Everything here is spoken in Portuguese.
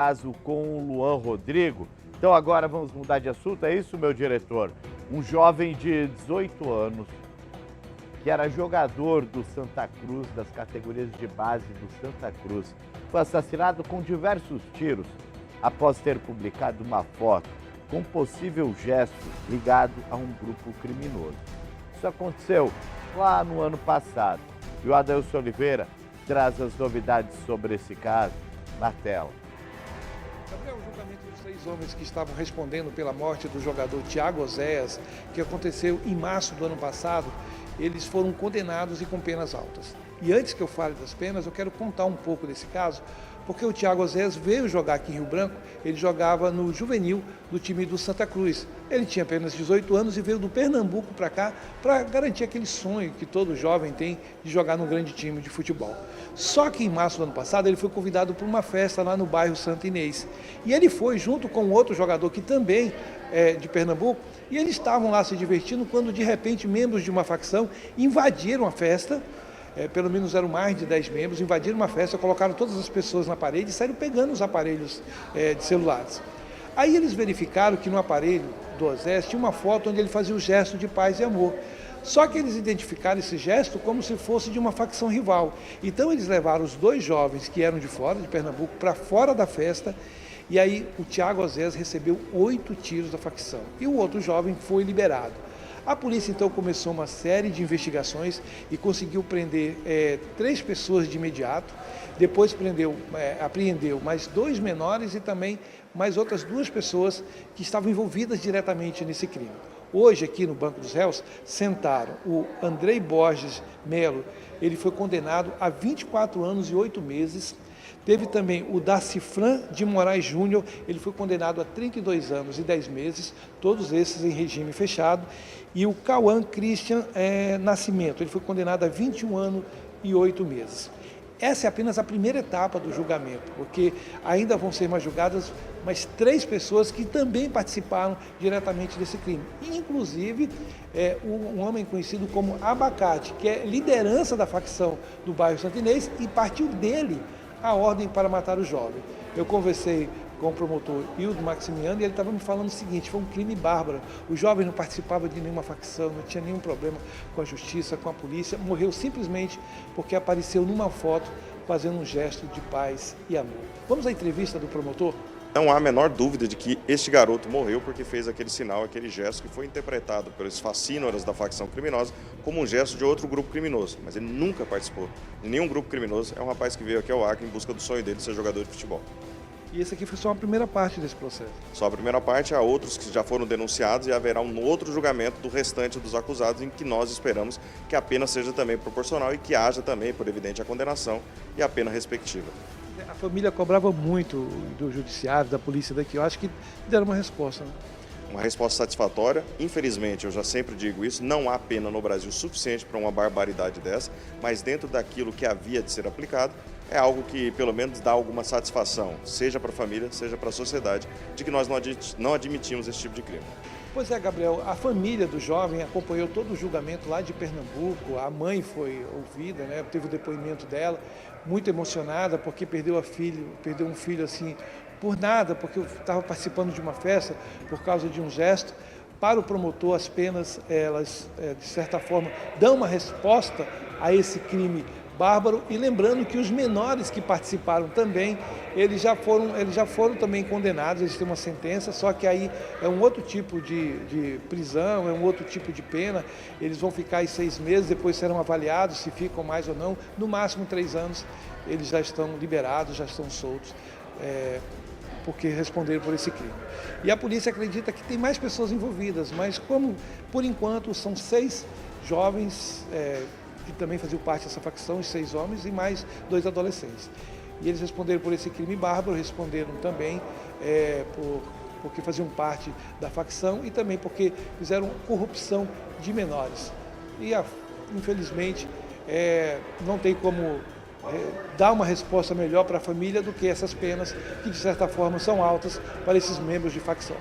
Caso com o Luan Rodrigo. Então agora vamos mudar de assunto, é isso, meu diretor? Um jovem de 18 anos, que era jogador do Santa Cruz, das categorias de base do Santa Cruz, foi assassinado com diversos tiros após ter publicado uma foto com possível gesto ligado a um grupo criminoso. Isso aconteceu lá no ano passado. E o Adelson Oliveira traz as novidades sobre esse caso na tela. Gabriel, o julgamento dos 3 homens que estavam respondendo pela morte do jogador Thiago Oséias, que aconteceu em março do ano passado, eles foram condenados e com penas altas. E antes que eu fale das penas, eu quero contar um pouco desse caso, porque o Thiago Oséias veio jogar aqui em Rio Branco, ele jogava no juvenil do time do Santa Cruz. Ele tinha apenas 18 anos e veio do Pernambuco para cá para garantir aquele sonho que todo jovem tem de jogar num grande time de futebol. Só que em março do ano passado ele foi convidado para uma festa lá no bairro Santa Inês. E ele foi junto com outro jogador que também é de Pernambuco, e eles estavam lá se divertindo quando de repente membros de uma facção invadiram a festa. Pelo menos eram mais de 10 membros, invadiram uma festa, colocaram todas as pessoas na parede e saíram pegando os aparelhos de celulares. Aí eles verificaram que no aparelho do Oséias tinha uma foto onde ele fazia o gesto de paz e amor. Só que eles identificaram esse gesto como se fosse de uma facção rival. Então eles levaram os 2 jovens que eram de fora, de Pernambuco, para fora da festa. E aí o Thiago Oséias recebeu 8 tiros da facção. E o outro jovem foi liberado. A polícia então começou uma série de investigações e conseguiu prender 3 pessoas de imediato. Depois apreendeu mais 2 menores e também mais outras 2 pessoas que estavam envolvidas diretamente nesse crime. Hoje, aqui no Banco dos Réus, sentaram o Andrei Borges Melo. Ele foi condenado a 24 anos e 8 meses. Teve também o Dacifran de Moraes Júnior, ele foi condenado a 32 anos e 10 meses, todos esses em regime fechado. E o Cauã Christian Nascimento, ele foi condenado a 21 anos e 8 meses. Essa é apenas a primeira etapa do julgamento, porque ainda vão ser mais julgadas mais 3 pessoas que também participaram diretamente desse crime. Inclusive, um homem conhecido como Abacate, que é liderança da facção do bairro Santa Inês, e partiu dele a ordem para matar o jovem. Eu conversei com o promotor Hildo Maximiano e ele estava me falando o seguinte: foi um crime bárbaro. O jovem não participava de nenhuma facção, não tinha nenhum problema com a justiça, com a polícia, morreu simplesmente porque apareceu numa foto fazendo um gesto de paz e amor. Vamos à entrevista do promotor? Não há a menor dúvida de que este garoto morreu porque fez aquele sinal, aquele gesto que foi interpretado pelos facínoras da facção criminosa como um gesto de outro grupo criminoso. Mas ele nunca participou de nenhum grupo criminoso. É um rapaz que veio aqui ao Acre em busca do sonho dele de ser jogador de futebol. E esse aqui foi só a primeira parte desse processo? Só a primeira parte, há outros que já foram denunciados e haverá um outro julgamento do restante dos acusados, em que nós esperamos que a pena seja também proporcional e que haja também, por evidente, a condenação e a pena respectiva. A família cobrava muito do judiciário, da polícia daqui. Eu acho que deram uma resposta, né? Uma resposta satisfatória. Infelizmente, eu já sempre digo isso, não há pena no Brasil suficiente para uma barbaridade dessa, mas dentro daquilo que havia de ser aplicado, é algo que pelo menos dá alguma satisfação, seja para a família, seja para a sociedade, de que nós não admitimos esse tipo de crime. Pois é, Gabriel, a família do jovem acompanhou todo o julgamento lá de Pernambuco, a mãe foi ouvida, né? Teve o depoimento dela, muito emocionada porque perdeu um filho assim, por nada, porque estava participando de uma festa por causa de um gesto. Para o promotor, as penas, elas, de certa forma, dão uma resposta a esse crime bárbaro, e lembrando que os menores que participaram também, eles já foram também condenados, eles têm uma sentença, só que aí é um outro tipo de prisão, é um outro tipo de pena. Eles vão ficar aí 6 meses, depois serão avaliados se ficam mais ou não, no máximo 3 anos eles já estão liberados, já estão soltos, porque responderam por esse crime. E a polícia acredita que tem mais pessoas envolvidas, mas como por enquanto são 6 jovens que também faziam parte dessa facção, os 6 homens e mais 2 adolescentes. E eles responderam por esse crime bárbaro, responderam também porque faziam parte da facção e também porque fizeram corrupção de menores. E, infelizmente, não tem como dar uma resposta melhor para a família do que essas penas que, de certa forma, são altas para esses membros de facção.